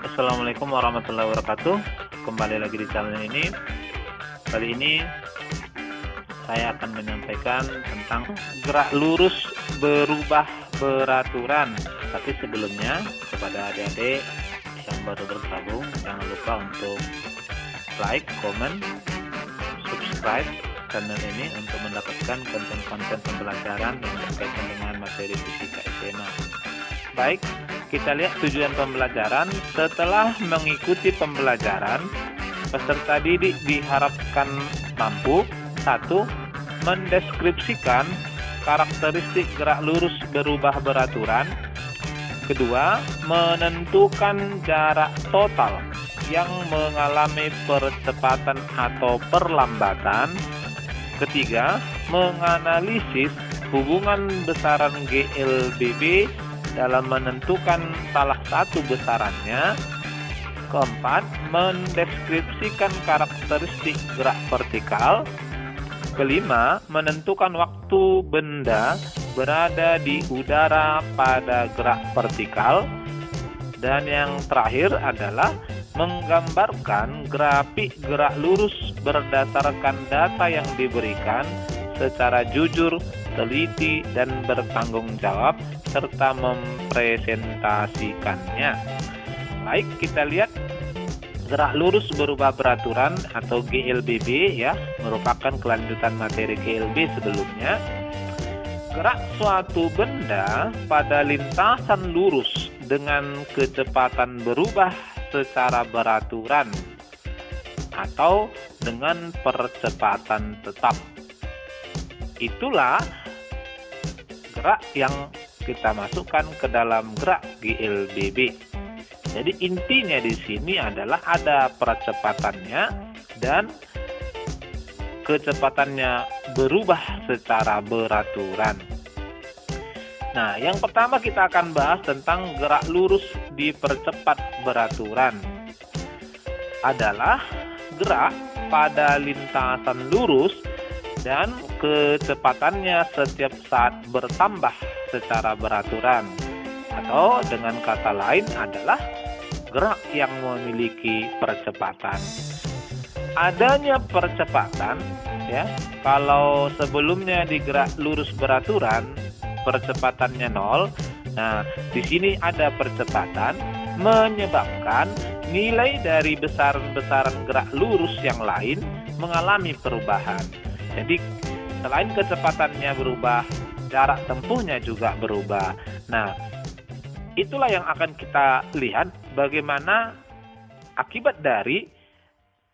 Assalamualaikum warahmatullahi wabarakatuh. Kembali lagi di channel ini. Kali ini saya akan menyampaikan tentang gerak lurus berubah beraturan. Tapi sebelumnya, kepada adik-adik yang baru bergabung, jangan lupa untuk like, comment, subscribe channel ini untuk mendapatkan konten-konten pembelajaran yang berkaitan dengan materi fisika SMA. Baik, kita lihat tujuan pembelajaran. Setelah mengikuti pembelajaran, peserta didik diharapkan mampu: 1. Mendeskripsikan karakteristik gerak lurus berubah beraturan. 2. Menentukan jarak total yang mengalami percepatan atau perlambatan. 3. Menganalisis hubungan besaran GLBB dalam menentukan salah satu besarannya. 4. Mendeskripsikan karakteristik gerak vertikal. 5. Menentukan waktu benda berada di udara pada gerak vertikal. Dan yang terakhir adalah menggambarkan grafik gerak lurus berdasarkan data yang diberikan secara jujur, teliti, dan bertanggung jawab, serta mempresentasikannya. Baik, kita lihat gerak lurus berubah beraturan atau GLBB, ya, merupakan kelanjutan materi GLB sebelumnya. Gerak suatu benda pada lintasan lurus dengan kecepatan berubah secara beraturan atau dengan percepatan tetap. Itulah gerak yang kita masukkan ke dalam gerak GLBB. Jadi intinya di sini adalah ada percepatannya dan kecepatannya berubah secara beraturan. Nah, yang pertama kita akan bahas tentang gerak lurus dipercepat beraturan. Adalah gerak pada lintasan lurus dan kecepatannya setiap saat bertambah secara beraturan. Atau dengan kata lain adalah gerak yang memiliki percepatan. Adanya percepatan, ya, kalau sebelumnya di gerak lurus beraturan percepatannya 0, nah di sini ada percepatan menyebabkan nilai dari besaran-besaran gerak lurus yang lain mengalami perubahan. Jadi selain kecepatannya berubah, jarak tempuhnya juga berubah. Nah, itulah yang akan kita lihat bagaimana akibat dari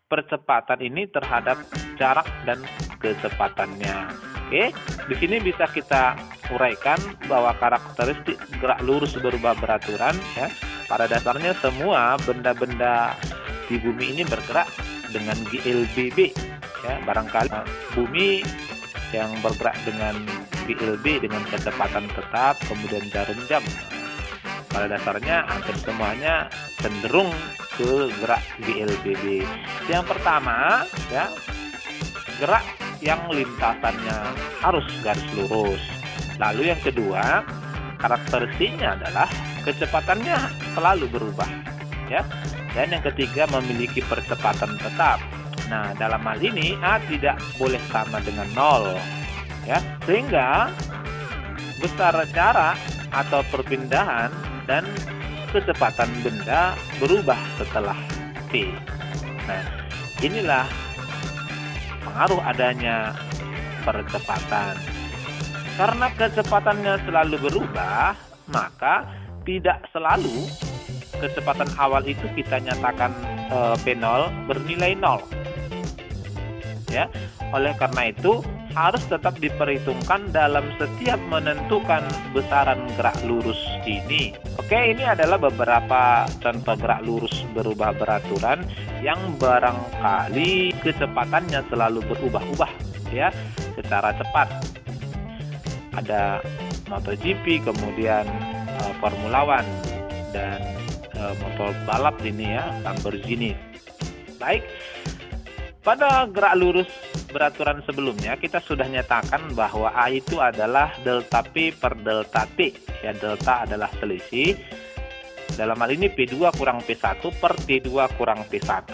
percepatan ini terhadap jarak dan kecepatannya. Oke, di sini bisa kita uraikan bahwa karakteristik gerak lurus berubah beraturan, ya, pada dasarnya semua benda-benda di bumi ini bergerak dengan GLBB, ya. Barangkali bumi yang bergerak dengan GLB dengan kecepatan tetap, kemudian jarum jam. Pada dasarnya hampir semuanya cenderung ke gerak GLBB. Yang pertama, ya, gerak yang lintasannya harus garis lurus. Lalu yang kedua, karakteristiknya adalah kecepatannya selalu berubah, ya. Dan yang ketiga, memiliki percepatan tetap. Nah, dalam hal ini A tidak boleh sama dengan 0, ya. Sehingga besar jarak atau perpindahan dan kecepatan benda berubah setelah T. Nah, inilah pengaruh adanya percepatan. Karena kecepatannya selalu berubah, maka tidak selalu kecepatan awal itu kita nyatakan P0 bernilai 0. Ya, oleh karena itu harus tetap diperhitungkan dalam setiap menentukan besaran gerak lurus ini. Oke, ini adalah beberapa contoh gerak lurus berubah beraturan yang barangkali kecepatannya selalu berubah-ubah, ya, secara cepat. Ada MotoGP, kemudian Formula One, dan motor balap ini, ya, Lamborghini. Baik, pada gerak lurus beraturan sebelumnya kita sudah nyatakan bahwa A itu adalah delta P per delta T. Ya, delta adalah selisih, Dalam hal ini P2 kurang P1 per T2 kurang T1.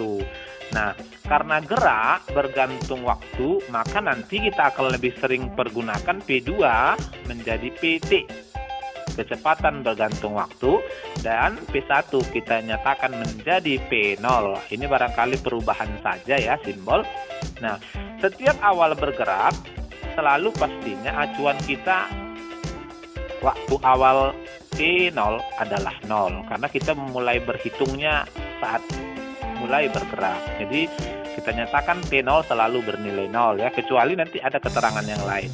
Nah, karena gerak bergantung waktu, maka nanti kita akan lebih sering pergunakan P2 menjadi PT, kecepatan bergantung waktu, dan P1 kita nyatakan menjadi P0. Ini barangkali perubahan saja ya simbol. Nah, setiap awal bergerak, selalu pastinya acuan kita waktu awal T0 adalah 0, karena kita mulai berhitungnya saat mulai bergerak. Jadi kita nyatakan T0 selalu bernilai 0 ya, kecuali nanti ada keterangan yang lain.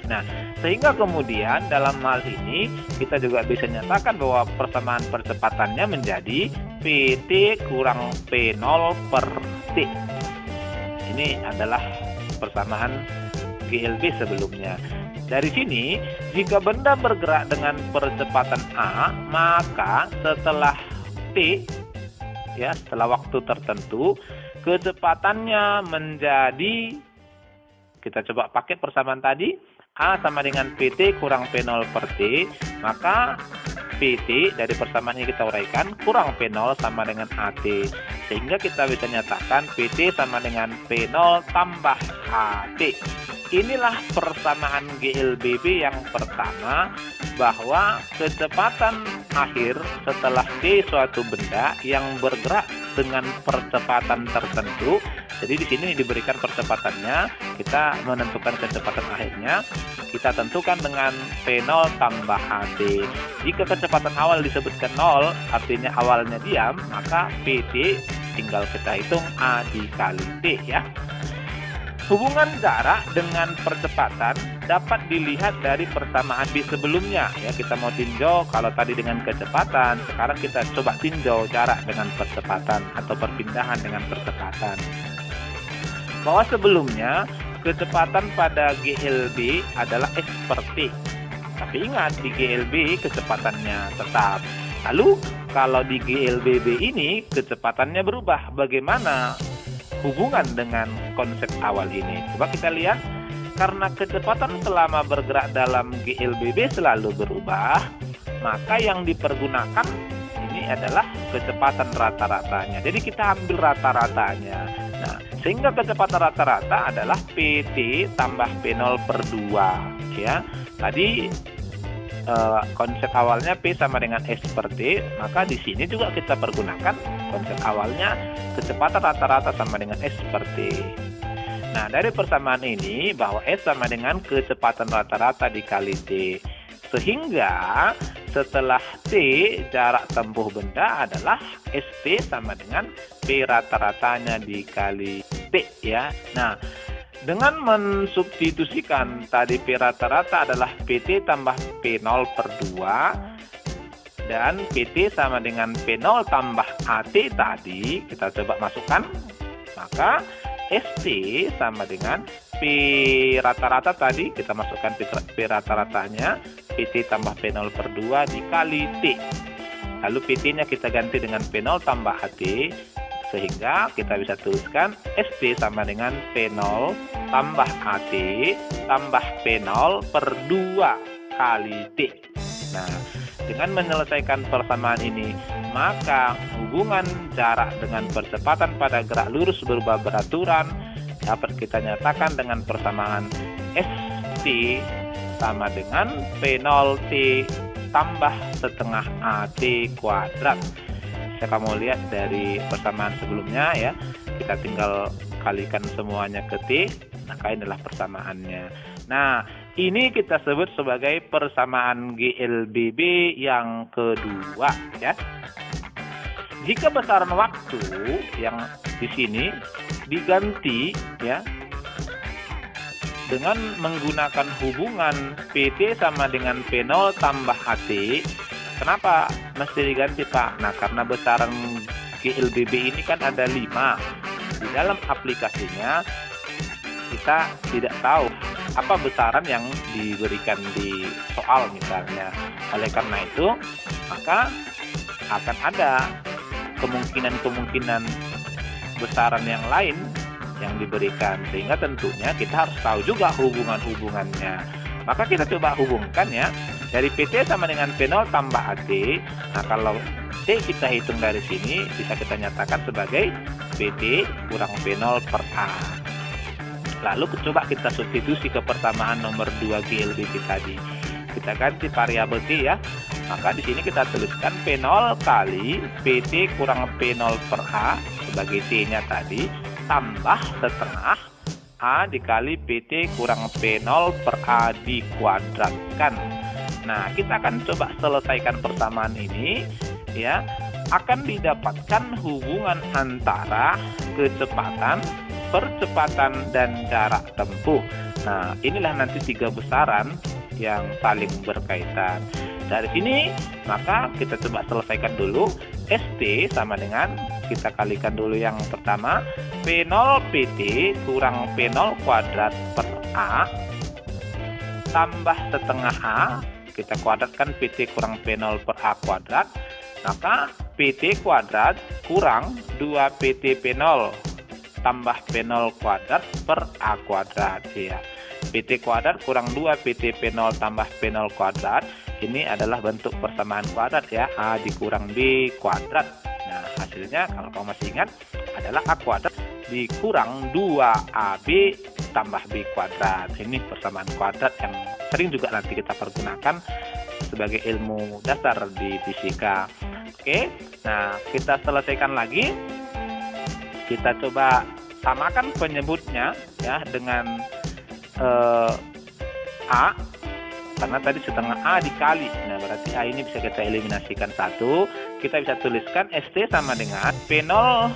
Nah, sehingga kemudian dalam hal ini kita juga bisa nyatakan bahwa persamaan percepatannya menjadi PT kurang P0 per T. Ini adalah persamaan GLB sebelumnya. Dari sini, jika benda bergerak dengan percepatan A, maka setelah T, ya setelah waktu tertentu, kecepatannya menjadi, kita coba pakai persamaan tadi, A sama dengan PT kurang P0 per T, maka PT dari persamaan ini kita uraikan, kurang P0 sama dengan AT. Sehingga kita bisa nyatakan PT sama dengan P0 tambah AT. Inilah persamaan GLBB yang pertama, bahwa kecepatan akhir setelah T suatu benda yang bergerak dengan percepatan tertentu. Jadi di sini diberikan percepatannya, kita menentukan kecepatan akhirnya, kita tentukan dengan P0 tambah AT. Jika kecepatan awal disebutkan 0, artinya awalnya diam, maka PT tinggal kita hitung A dikali T ya. Hubungan jarak dengan percepatan dapat dilihat dari persamaan B sebelumnya. Ya, kita mau tinjau kalau tadi dengan kecepatan, sekarang kita coba tinjau jarak dengan percepatan atau perpindahan dengan percepatan. Bahwa sebelumnya kecepatan pada GLB adalah S per T. Tapi ingat, di GLB kecepatannya tetap. Lalu kalau di GLBB ini kecepatannya berubah. Bagaimana hubungan dengan konsep awal ini? Coba kita lihat, karena kecepatan selama bergerak dalam GLBB selalu berubah, maka yang dipergunakan ini adalah kecepatan rata-ratanya. Jadi kita ambil rata-ratanya. Nah, sehingga kecepatan rata-rata adalah PT tambah P0 per 2 ya. Tadi konsep awalnya P sama dengan S per T, maka di sini juga kita pergunakan konsep awalnya kecepatan rata-rata sama dengan S per T. Nah, dari persamaan ini bahwa S sama dengan kecepatan rata-rata dikali T, sehingga setelah T jarak tempuh benda adalah ST sama dengan P rata-ratanya dikali T ya. Nah, dengan mensubstitusikan tadi P rata-rata adalah PT tambah P0 per 2 dan PT sama dengan P0 tambah AT tadi, kita coba masukkan, maka ST sama dengan P rata-rata tadi, kita masukkan P rata-ratanya, PT tambah P0 per 2 dikali T. Lalu PT-nya kita ganti dengan P0 tambah AT, sehingga kita bisa tuliskan ST sama dengan P0 tambah AT tambah P0 per 2 kali T. Nah, dengan menyelesaikan persamaan ini, maka hubungan jarak dengan percepatan pada gerak lurus berubah beraturan dapat kita nyatakan dengan persamaan ST sama dengan P0T tambah setengah AT kuadrat. Kamu lihat dari persamaan sebelumnya ya, kita tinggal kalikan semuanya ke T, maka inilah persamaannya. Nah, ini kita sebut sebagai persamaan GLBB yang kedua ya. Jika besaran waktu yang di sini diganti ya dengan menggunakan hubungan PT sama dengan P0 tambah AT. Kenapa mesti diganti, Pak? Nah, karena besaran GLBB ini kan ada 5. Di dalam aplikasinya kita tidak tahu apa besaran yang diberikan di soal misalnya. Oleh karena itu, maka akan ada kemungkinan-kemungkinan besaran yang lain yang diberikan. Sehingga tentunya kita harus tahu juga hubungan-hubungannya. Maka kita coba hubungkan ya. Dari PT sama dengan P0 tambah AT. Nah, kalau T kita hitung dari sini, bisa kita nyatakan sebagai PT kurang P0 per A. Lalu coba kita substitusi ke persamaan nomor 2 GLBT tadi. Kita ganti variabel T ya. Maka di sini kita tuliskan P0 kali PT kurang P0 per A sebagai T-nya tadi, tambah setengah A dikali PT kurang P0 per A dikuadratkan. Nah, kita akan coba selesaikan persamaan ini ya. Akan didapatkan hubungan antara kecepatan, percepatan, dan jarak tempuh. Nah, inilah nanti 3 besaran yang saling berkaitan. Dari sini, maka kita coba selesaikan dulu. ST sama dengan, kita kalikan dulu yang pertama, P0 PT kurang P0 kuadrat per A tambah setengah A, kita kuadratkan PT kurang P0 per A kuadrat, maka PT kuadrat kurang 2 PT P0 tambah P0 kuadrat per A kuadrat ya. PT kuadrat kurang 2 PT P0 tambah P0 kuadrat, ini adalah bentuk persamaan kuadrat ya, A dikurang B kuadrat. Nah, hasilnya kalau kamu masih ingat adalah A kuadrat dikurang 2AB tambah B kuadrat. Ini persamaan kuadrat yang sering juga nanti kita pergunakan sebagai ilmu dasar di fisika. Oke, nah kita selesaikan lagi. Kita coba samakan penyebutnya ya dengan A, karena tadi setengah A dikali. Nah, berarti A ini bisa kita eliminasikan satu. Kita bisa tuliskan ST sama dengan P0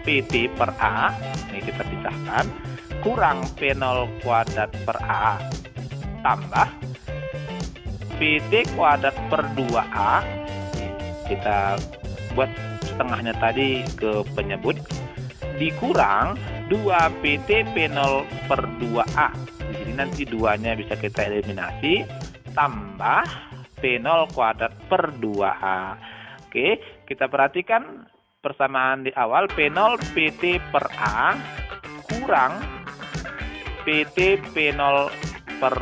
PT per A, ini kita pisahkan, kurang P0 kuadrat per A tambah PT kuadrat per 2A. Kita buat setengahnya tadi ke penyebut, dikurang 2 PT P0 per 2A. Di sini nanti 2-nya bisa kita eliminasi, tambah P0 kuadrat per 2A. Oke, kita perhatikan persamaan di awal, P0 PT per A kurang PT P0 per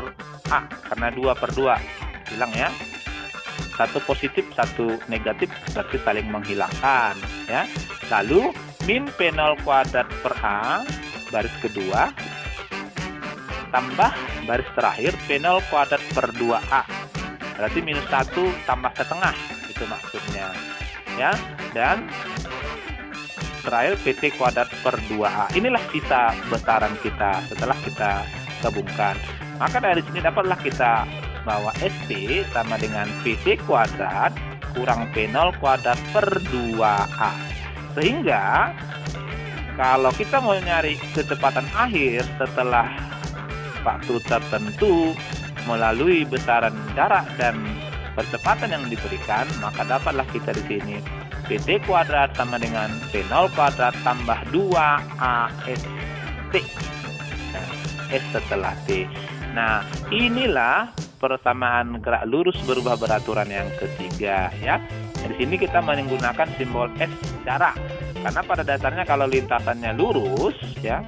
A, karena 2 per 2 hilang ya, satu positif satu negatif berarti saling menghilangkan ya. Lalu min P0 kuadrat per A baris kedua tambah baris terakhir P0 kuadrat per 2A, berarti minus 1 tambah setengah, itu maksudnya ya. Dan terakhir PT kuadrat per 2A. Inilah sisa besaran kita setelah kita gabungkan. Maka dari sini dapatlah kita bahwa ST sama dengan PT kuadrat kurang P0 kuadrat per 2A. Sehingga kalau kita mau nyari kecepatan akhir setelah waktu tertentu melalui besaran jarak dan percepatan yang diberikan, maka dapatlah kita di sini PT kuadrat sama dengan P0 kuadrat tambah 2AST. Nah, S setelah T. Nah, inilah persamaan gerak lurus berubah beraturan yang ketiga ya. Di sini kita menggunakan simbol S jarak. Karena pada dasarnya kalau lintasannya lurus ya,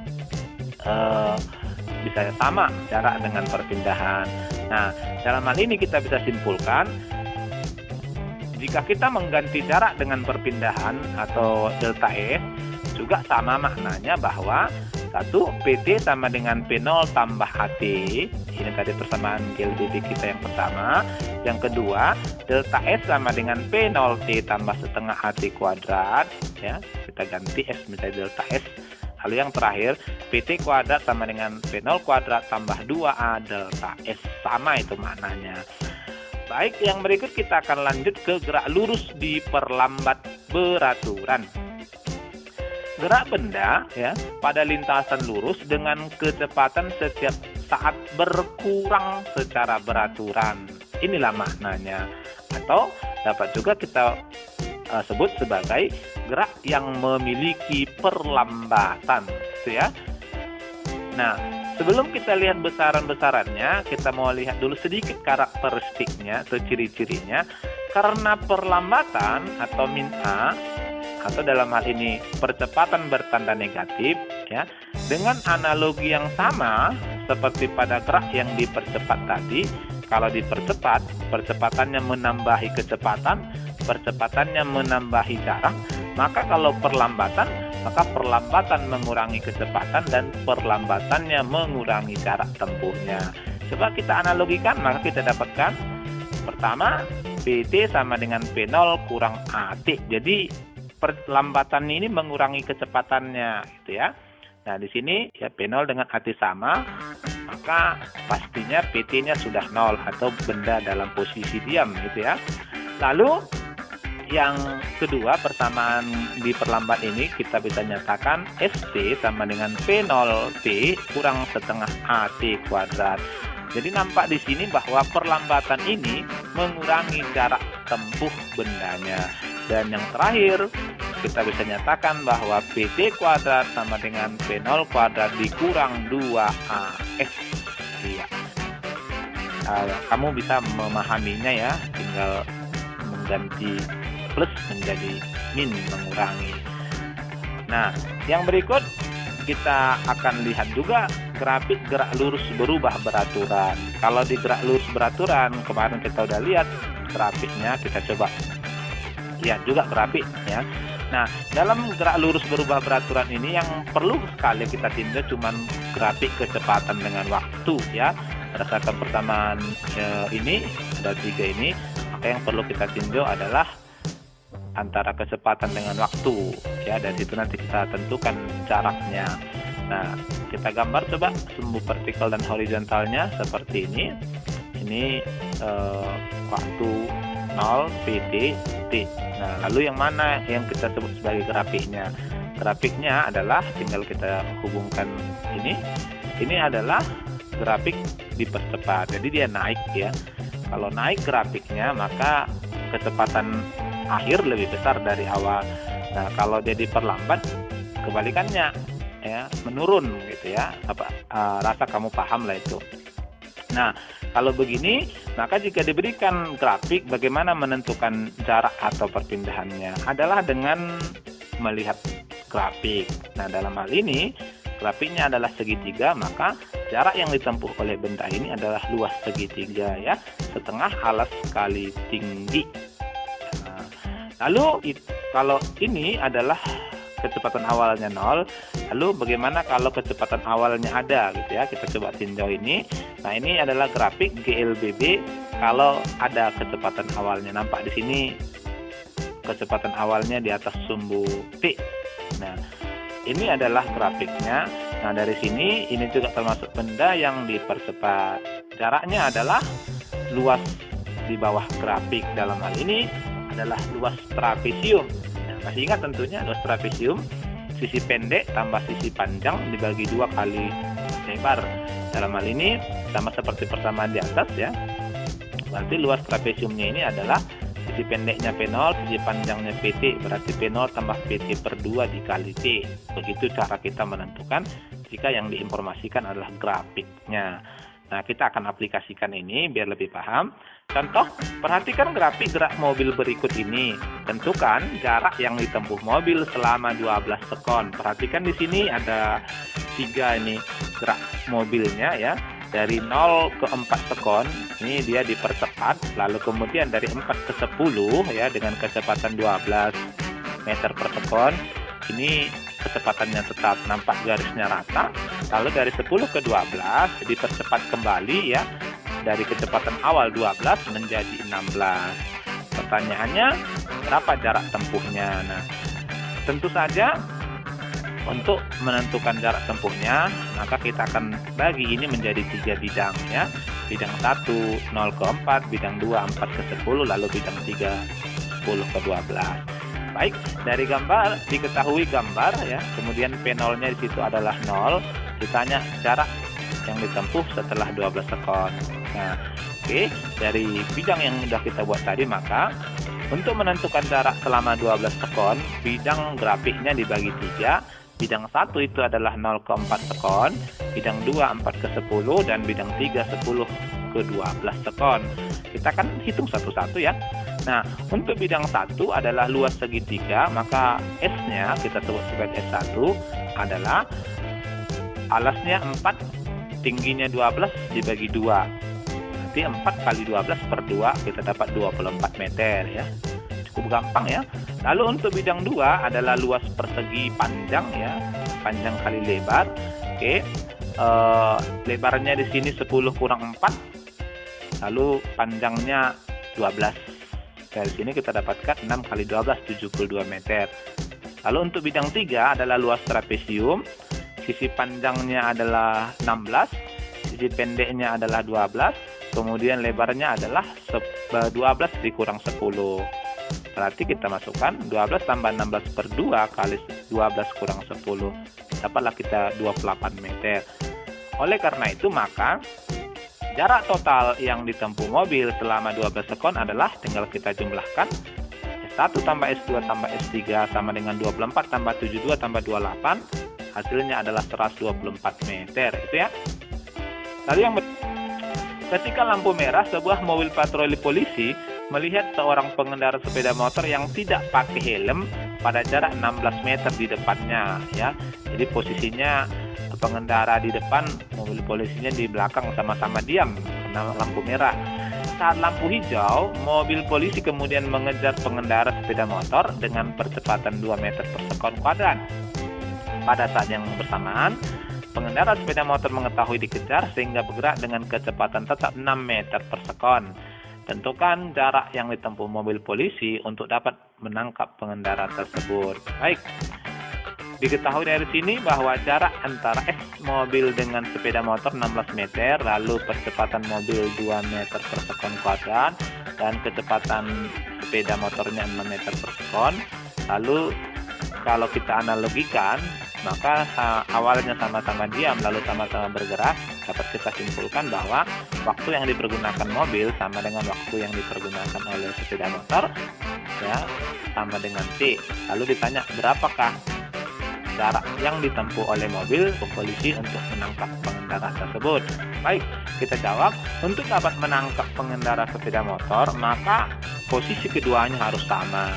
bisa sama jarak dengan perpindahan. Nah, dalam hal ini kita bisa simpulkan, jika kita mengganti jarak dengan perpindahan atau delta S, juga sama maknanya bahwa satu, PT sama dengan P0 tambah AT, ini tadi persamaan GLBT kita yang pertama. Yang kedua, delta S sama dengan P0T tambah setengah AT kuadrat, ya, kita ganti S menjadi delta S. Lalu yang terakhir, PT kuadrat sama dengan P0 kuadrat tambah 2A delta S, sama itu maknanya. Baik, yang berikut kita akan lanjut ke gerak lurus diperlambat beraturan. Gerak benda ya pada lintasan lurus dengan kecepatan setiap saat berkurang secara beraturan. Inilah maknanya. Atau dapat juga kita sebut sebagai gerak yang memiliki perlambatan, gitu ya. Nah, sebelum kita lihat besaran-besarannya, kita mau lihat dulu sedikit karakteristiknya atau ciri-cirinya. Karena perlambatan atau min A, atau dalam hal ini percepatan bertanda negatif, ya, dengan analogi yang sama seperti pada gerak yang dipercepat tadi. Kalau dipercepat, percepatannya menambahi kecepatan, percepatannya menambahi jarak. Maka kalau perlambatan, maka perlambatan mengurangi kecepatan dan perlambatannya mengurangi jarak tempuhnya. Coba kita analogikan, maka kita dapatkan pertama PT sama dengan P0 kurang AT. Jadi perlambatan ini mengurangi kecepatannya gitu ya. Nah, di sini ya P0 dengan AT sama, maka pastinya PT-nya sudah 0 atau benda dalam posisi diam gitu ya. Lalu yang kedua, persamaan di perlambat ini kita bisa nyatakan ST sama dengan P0T kurang setengah AT kuadrat. Jadi nampak di sini bahwa perlambatan ini mengurangi jarak tempuh bendanya. Dan yang terakhir, kita bisa nyatakan bahwa PT kuadrat sama dengan P0 kuadrat dikurang 2AS. Iya. Kamu bisa memahaminya ya, tinggal mengganti plus menjadi min, mengurangi. Nah, yang berikut kita akan lihat juga grafik gerak lurus berubah beraturan. Kalau di gerak lurus beraturan, kemarin kita udah lihat grafiknya, kita coba lihat juga grafik ya. Nah, dalam gerak lurus berubah beraturan ini yang perlu sekali kita tinjau cuman grafik kecepatan dengan waktu ya. Berdasarkan persamaan ini, ada 3 ini, maka yang perlu kita tinjau adalah antara kecepatan dengan waktu ya. Dari situ nanti kita tentukan jaraknya. Nah, kita gambar coba sumbu vertikal dan horizontalnya seperti ini. Ini waktu 0 PT T. Nah, lalu yang mana yang kita sebut sebagai grafiknya? Grafiknya adalah tinggal kita hubungkan ini. Ini adalah grafik dipercepat. Jadi dia naik ya. Kalau naik grafiknya, maka kecepatan akhir lebih besar dari awal. Nah, kalau dia diperlambat, kebalikannya ya, menurun gitu ya. Rasa kamu paham lah itu. Nah, kalau begini, maka jika diberikan grafik, bagaimana menentukan jarak atau perpindahannya? Adalah dengan melihat grafik. Nah, dalam hal ini, grafiknya adalah segitiga, maka jarak yang ditempuh oleh benda ini adalah luas segitiga ya, setengah alas kali tinggi. Nah, lalu kalau ini adalah kecepatan awalnya 0, lalu bagaimana kalau kecepatan awalnya ada gitu ya, kita coba tinjau ini. Nah, ini adalah grafik GLBB kalau ada kecepatan awalnya. Nampak di sini kecepatan awalnya di atas sumbu T. Nah, ini adalah grafiknya. Nah, dari sini ini juga termasuk benda yang dipercepat. Jaraknya adalah luas di bawah grafik. Dalam hal ini adalah luas trapesium. Masih ingat tentunya luas trapesium, sisi pendek tambah sisi panjang dibagi 2 kali lebar. Dalam hal ini sama seperti persamaan di atas ya. Berarti luas trapesiumnya ini adalah sisi pendeknya P0, sisi panjangnya PT. Berarti P0 tambah PT per 2 dikali T. Begitu cara kita menentukan jika yang diinformasikan adalah grafiknya. Nah, kita akan aplikasikan ini biar lebih paham. Contoh, perhatikan grafik gerak mobil berikut ini. Tentukan jarak yang ditempuh mobil selama 12 sekon. Perhatikan di sini ada 3 ini gerak mobilnya ya. Dari 0 ke 4 sekon, ini dia dipercepat. Lalu kemudian dari 4 ke 10 ya dengan kecepatan 12 meter per sekon. Ini kecepatannya tetap, nampak garisnya rata. Lalu dari 10 ke 12 dipercepat kembali ya, dari kecepatan awal 12 menjadi 16. Pertanyaannya, berapa jarak tempuhnya? Nah, tentu saja untuk menentukan jarak tempuhnya, maka kita akan bagi ini menjadi 3 bidang ya. Bidang 1 0 ke 4, bidang 2 4 ke 10, lalu bidang 3 10 ke 12. Baik, dari gambar diketahui gambar ya, kemudian P0-nya di situ adalah 0. Ditanya jarak yang ditempuh setelah 12 sekon. Nah, oke, dari bidang yang sudah kita buat tadi, maka untuk menentukan jarak selama 12 sekon, bidang grafiknya dibagi 3. Bidang 1 itu adalah 0 ke 4 sekon, bidang 2 4 ke 10, dan bidang 3 10 ke 12 sekon. Kita akan hitung satu-satu ya. Nah, untuk bidang 1 adalah luas segitiga, maka S-nya kita sebut sebagai S1 adalah alasnya 4 tingginya 12 dibagi 2. Nanti 4 kali 12 per 2 kita dapat 24 meter ya. Cukup gampang ya. Lalu untuk bidang 2 adalah luas persegi panjang ya. Panjang kali lebar. Oke. Lebarnya di sini 10 kurang 4. Lalu panjangnya 12. Dari sini kita dapatkan 6 kali 12 72 meter. Lalu untuk bidang 3 adalah luas trapesium. Sisi panjangnya adalah 16, sisi pendeknya adalah 12, kemudian lebarnya adalah 12 dikurang 10. Berarti kita masukkan 12 tambah 16 per 2 kali 12 kurang 10. Dapatlah kita 28 meter. Oleh karena itu maka jarak total yang ditempuh mobil selama 12 sekon adalah tinggal kita jumlahkan. S1 tambah S2 tambah S3 sama dengan 24 tambah 72 tambah 28. Hasilnya adalah 124 meter itu ya. Lalu yang ketika lampu merah, sebuah mobil patroli polisi melihat seorang pengendara sepeda motor yang tidak pakai helm pada jarak 16 meter di depannya ya. Jadi posisinya pengendara di depan, mobil polisinya di belakang, sama-sama diam karena lampu merah. Saat lampu hijau, mobil polisi kemudian mengejar pengendara sepeda motor dengan percepatan 2 meter per sekon kuadrat. Pada saat yang bersamaan, pengendara sepeda motor mengetahui dikejar sehingga bergerak dengan kecepatan tetap 6 meter per sekon. Tentukan jarak yang ditempuh mobil polisi untuk dapat menangkap pengendara tersebut. Baik, diketahui dari sini bahwa jarak antara mobil dengan sepeda motor 16 meter, lalu percepatan mobil 2 meter per sekon kuadrat, dan kecepatan sepeda motornya 6 meter per sekon. Lalu kalau kita analogikan, maka awalnya sama-sama diam lalu sama-sama bergerak, dapat kita simpulkan bahwa waktu yang dipergunakan mobil sama dengan waktu yang dipergunakan oleh sepeda motor ya, sama dengan T. Lalu ditanya berapakah jarak yang ditempuh oleh mobil polisi untuk menangkap pengendara tersebut. Baik, kita jawab, untuk dapat menangkap pengendara sepeda motor maka posisi keduanya harus sama.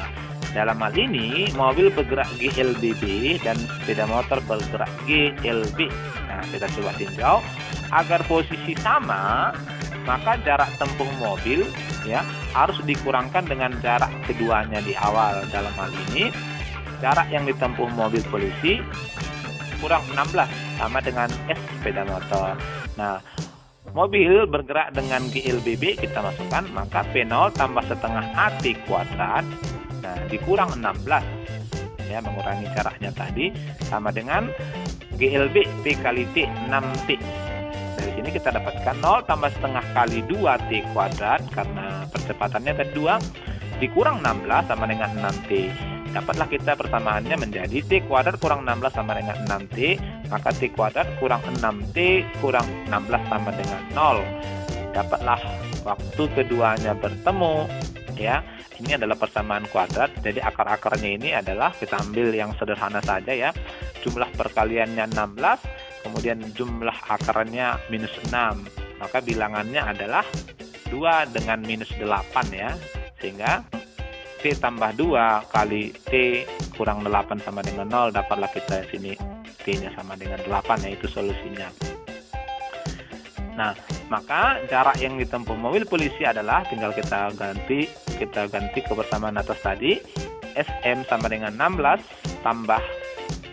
Dalam hal ini, mobil bergerak GLBB dan sepeda motor bergerak GLB. Nah, kita coba tinjau. Agar posisi sama, maka jarak tempuh mobil ya harus dikurangkan dengan jarak keduanya di awal. Dalam hal ini, jarak yang ditempuh mobil polisi kurang 16 sama dengan S sepeda motor. Nah, mobil bergerak dengan GLBB kita masukkan, maka P0 tambah setengah AT kuadrat. Nah, dikurang 16 ya, mengurangi jaraknya tadi sama dengan GLB T kali T 6T. Dari sini kita dapatkan 0 tambah setengah kali 2T kuadrat karena percepatannya tadi 2 dikurang 16 sama dengan 6T. Dapatlah kita persamaannya menjadi T kuadrat kurang 16 sama dengan 6T, maka T kuadrat kurang 6T kurang 16 sama dengan 0. Dapatlah waktu keduanya bertemu ya. Ini adalah persamaan kuadrat, jadi akar-akarnya ini adalah kita ambil yang sederhana saja ya. Jumlah perkaliannya 16, kemudian jumlah akarnya minus 6. Maka bilangannya adalah 2 dengan minus 8 ya. Sehingga T tambah 2 kali T kurang 8 sama dengan 0, dapatlah kita sini T-nya sama dengan 8, yaitu solusinya. Nah, maka jarak yang ditempuh mobil polisi adalah tinggal kita ganti kebersamaan atas tadi. SM sama dengan 16 tambah,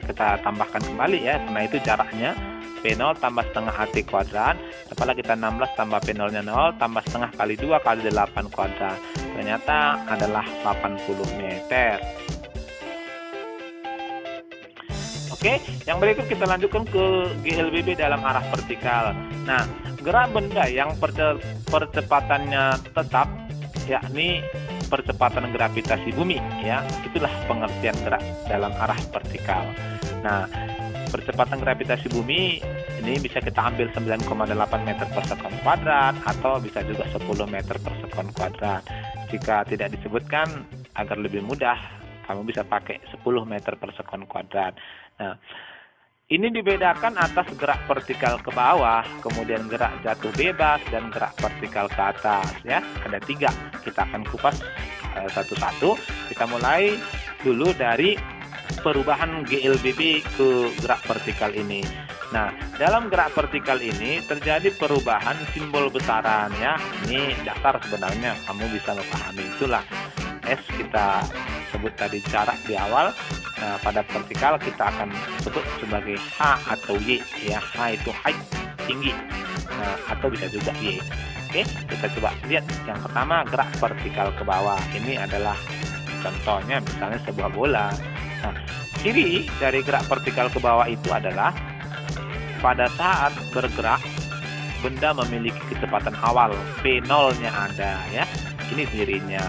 kita tambahkan kembali ya, karena itu jaraknya P0 tambah setengah AT kuadrat. Dapatlah kita 16 tambah P0 nya 0 tambah setengah kali 2 kali 8 kuadrat. Ternyata adalah 80 meter. Oke, yang berikut kita lanjutkan ke GLBB dalam arah vertikal. Nah, gerak benda yang percepatannya tetap, yakni percepatan gravitasi bumi ya, itulah pengertian gerak dalam arah vertikal. Nah, percepatan gravitasi bumi ini bisa kita ambil 9,8 meter per sekon kuadrat atau bisa juga 10 meter per sekon kuadrat. Jika tidak disebutkan agar lebih mudah, kamu bisa pakai 10 meter per sekon kuadrat. Nah, ini dibedakan atas gerak vertikal ke bawah, kemudian gerak jatuh bebas, dan gerak vertikal ke atas ya. Ada 3. Kita akan kupas satu-satu. Kita mulai dulu dari perubahan GLBB ke gerak vertikal ini. Nah, dalam gerak vertikal ini terjadi perubahan simbol besaran ya. Ini dasar sebenarnya, kamu bisa memahami. Itulah S kita sebut tadi jarak di awal. Nah, pada vertikal kita akan sebut sebagai H atau Y ya. H itu height, tinggi. Nah, atau bisa juga Y. Oke, kita coba lihat. Yang pertama, gerak vertikal ke bawah. Ini adalah contohnya misalnya sebuah bola. Nah, ciri dari gerak vertikal ke bawah itu adalah pada saat bergerak benda memiliki kecepatan awal, P0-nya ada ya. Ini cirinya.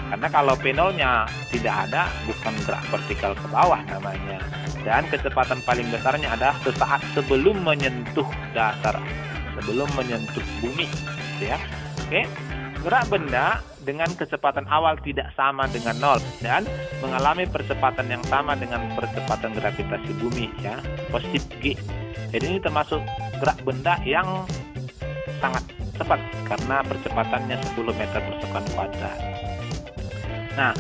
Karena kalau P0-nya tidak ada, bukan gerak vertikal ke bawah namanya. Dan kecepatan paling besarnya adalah sesaat sebelum menyentuh dasar, sebelum menyentuh bumi ya. Oke. Gerak benda dengan kecepatan awal tidak sama dengan 0 dan mengalami percepatan yang sama dengan percepatan gravitasi bumi ya, positif G. Jadi ini termasuk gerak benda yang sangat cepat karena percepatannya 10 meter per sekon kuadrat. Nah,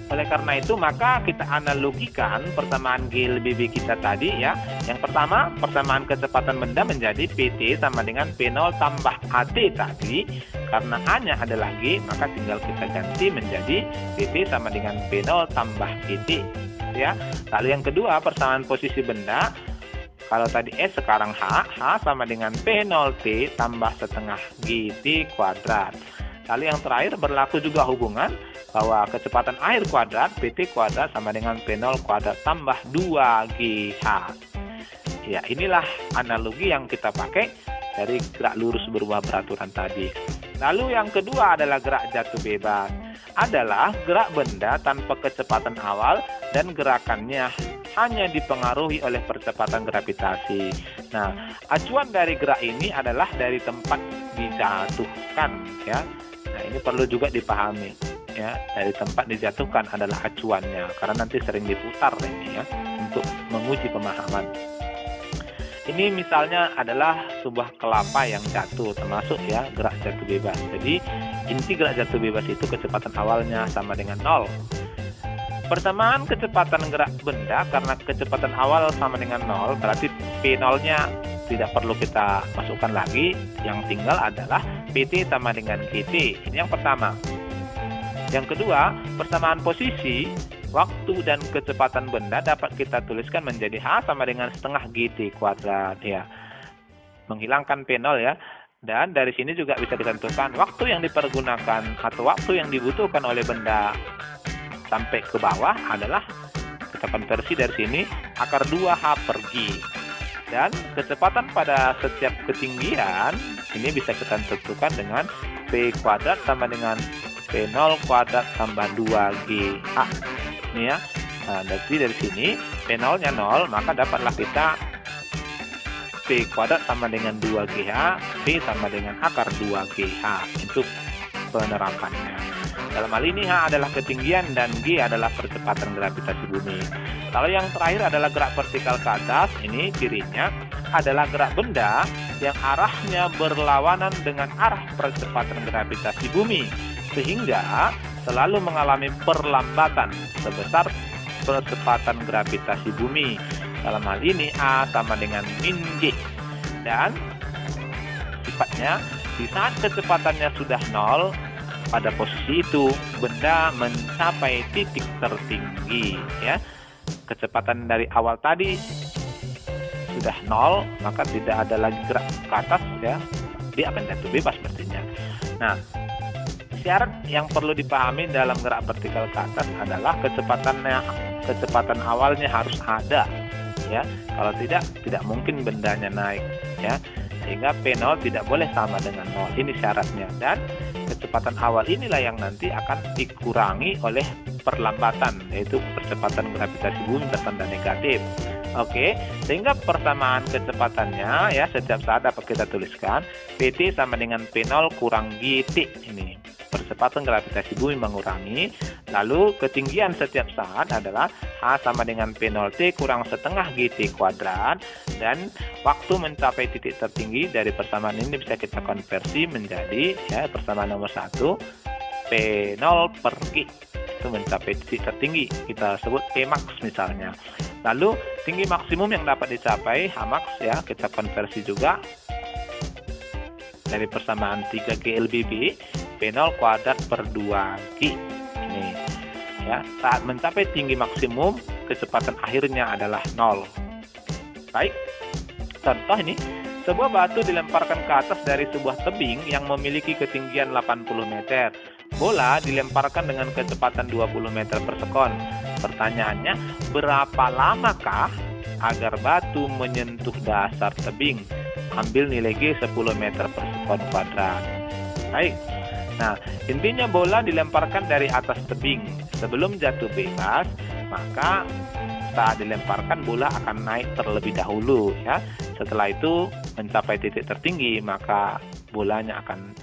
oleh karena itu maka kita analogikan persamaan G lebih B kita tadi ya. Yang pertama, persamaan kecepatan benda menjadi PT sama dengan P0 tambah AT tadi. Karena A-nya adalah G, maka tinggal kita ganti menjadi PT sama dengan P0 tambah PT ya. Lalu yang kedua, persamaan posisi benda. Kalau tadi S sekarang H sama dengan P0T tambah setengah GT kuadrat. Lalu yang terakhir berlaku juga hubungan bahwa kecepatan air kuadrat PT kuadrat sama dengan P0 kuadrat tambah 2GH. Ya, inilah analogi yang kita pakai dari gerak lurus berubah peraturan tadi. Lalu yang kedua adalah gerak jatuh bebas. Adalah gerak benda tanpa kecepatan awal dan gerakannya hanya dipengaruhi oleh percepatan gravitasi. Nah, acuan dari gerak ini adalah dari tempat dijatuhkan ya. Nah, ini perlu juga dipahami ya. Dari tempat dijatuhkan adalah acuannya karena nanti sering diputar ini ya untuk menguji pemahaman. Ini misalnya adalah sebuah kelapa yang jatuh, termasuk ya gerak jatuh bebas. Jadi inti gerak jatuh bebas itu kecepatan awalnya sama dengan 0. Persamaan kecepatan gerak benda karena kecepatan awal sama dengan 0, berarti P0-nya tidak perlu kita masukkan lagi. Yang tinggal adalah PT sama dengan GT. Ini yang pertama. Yang kedua, persamaan posisi waktu dan kecepatan benda dapat kita tuliskan menjadi H sama dengan setengah GT kuadrat ya. Menghilangkan P0 ya. Dan dari sini juga bisa ditentukan waktu yang dipergunakan atau waktu yang dibutuhkan oleh benda sampai ke bawah adalah, kita konversi dari sini, akar 2H per G. Dan kecepatan pada setiap ketinggian ini bisa kita tentukan dengan P kuadrat sama dengan P0 kuadrat tambah 2GH. Ini ya. Nah, dari sini P0-nya 0, maka dapatlah kita P kuadrat sama dengan 2GH, P sama dengan akar 2GH. Itu penerapannya. Dalam hal ini H adalah ketinggian dan G adalah percepatan gravitasi bumi. Kalau yang terakhir adalah gerak vertikal ke atas, ini cirinya adalah gerak benda yang arahnya berlawanan dengan arah percepatan gravitasi bumi, sehingga selalu mengalami perlambatan sebesar percepatan gravitasi bumi. Dalam hal ini A sama dengan min G. Dan sifatnya di saat kecepatannya sudah 0, pada posisi itu benda mencapai titik tertinggi ya. Kecepatan dari awal tadi sudah 0, maka tidak ada lagi gerak ke atas ya. Dia akan jatuh bebas pastinya. Nah, syarat yang perlu dipahami dalam gerak vertikal ke atas adalah kecepatan awalnya harus ada ya. Kalau tidak mungkin bendanya naik ya. Sehingga P0 tidak boleh sama dengan 0. Ini syaratnya. Dan kecepatan awal inilah yang nanti akan dikurangi oleh perlambatan, yaitu percepatan gravitasi bumi bertanda negatif. Oke, sehingga persamaan kecepatannya ya setiap saat dapat kita tuliskan PT sama dengan P0 kurang GT. Ini percepatan gravitasi bumi mengurangi. Lalu ketinggian setiap saat adalah H sama dengan P0T kurang setengah GT kuadrat. Dan waktu mencapai titik tertinggi dari persamaan ini bisa kita konversi menjadi ya persamaan nomor 1 P0 per G. Itu mencapai titik tertinggi, kita sebut P max misalnya. Lalu tinggi maksimum yang dapat dicapai Hmax ya, kita konversi juga dari persamaan 3G LBB P0 kuadrat per 2G. Ini ya, saat mencapai tinggi maksimum kecepatan akhirnya adalah 0. Baik, contoh ini, sebuah batu dilemparkan ke atas dari sebuah tebing yang memiliki ketinggian 80 meter. Bola dilemparkan dengan kecepatan 20 meter per sekon. Pertanyaannya, berapa lamakah agar batu menyentuh dasar tebing? Ambil nilai G 10 meter per sekon kuadrat. Baik, nah intinya bola dilemparkan dari atas tebing. Sebelum jatuh bebas, maka saat dilemparkan bola akan naik terlebih dahulu ya. Setelah itu mencapai titik tertinggi, maka bolanya akan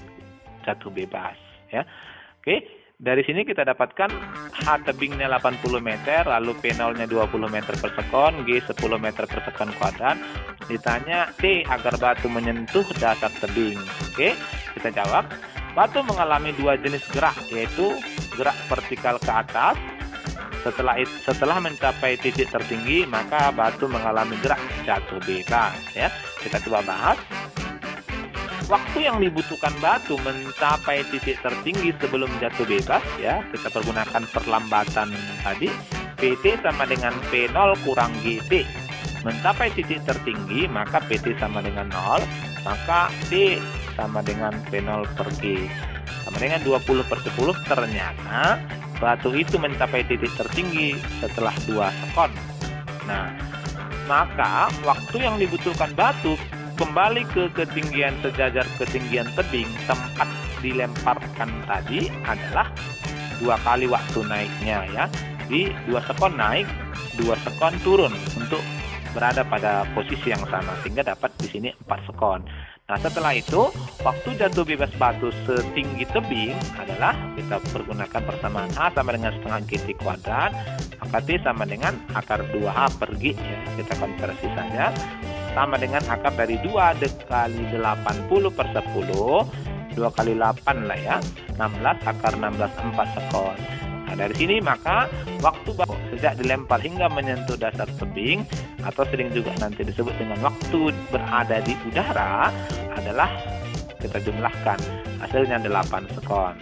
jatuh bebas ya. Oke, dari sini kita dapatkan H tebingnya 80 meter, lalu P0-nya 20 meter per sekon, G 10 meter per sekon kuadrat. Ditanya T agar batu menyentuh dasar tebing. Oke, kita jawab. Batu mengalami dua jenis gerak, yaitu gerak vertikal ke atas. Setelah mencapai titik tertinggi, maka batu mengalami gerak jatuh bebas ya. Kita coba bahas. Waktu yang dibutuhkan batu mencapai titik tertinggi sebelum jatuh bebas ya, kita pergunakan perlambatan tadi. PT sama dengan P0 kurang GT. Mencapai titik tertinggi maka PT sama dengan 0, maka T sama dengan P0 per G sama dengan 20 per 10. Ternyata batu itu mencapai titik tertinggi setelah 2 sekon. Nah, maka waktu yang dibutuhkan batu kembali ke ketinggian sejajar ketinggian tebing tempat dilemparkan tadi adalah 2 kali waktu naiknya ya. Di 2 sekon naik, 2 sekon turun untuk berada pada posisi yang sama, sehingga dapat di sini 4 sekon. Nah, setelah itu waktu jatuh bebas batu setinggi tebing adalah kita pergunakan persamaan H sama dengan setengah GT kuadrat, maka T sama dengan akar 2H per G ya. Kita konversi saja, sama dengan akar dari 2 kali 80 per 10, 2 kali 8 lah ya, 16 akar 16 4 sekon. Nah, dari sini maka waktu sejak dilempar hingga menyentuh dasar tebing, atau sering juga nanti disebut dengan waktu berada di udara, adalah kita jumlahkan, hasilnya 8 sekon.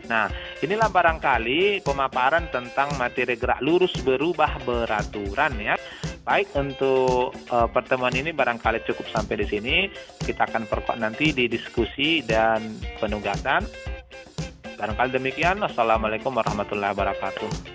Nah, inilah barangkali pemaparan tentang materi gerak lurus berubah beraturan ya. Baik, untuk pertemuan ini barangkali cukup sampai di sini. Kita akan perkuat nanti di diskusi dan penugasan. Barangkali demikian. Wassalamualaikum warahmatullahi wabarakatuh.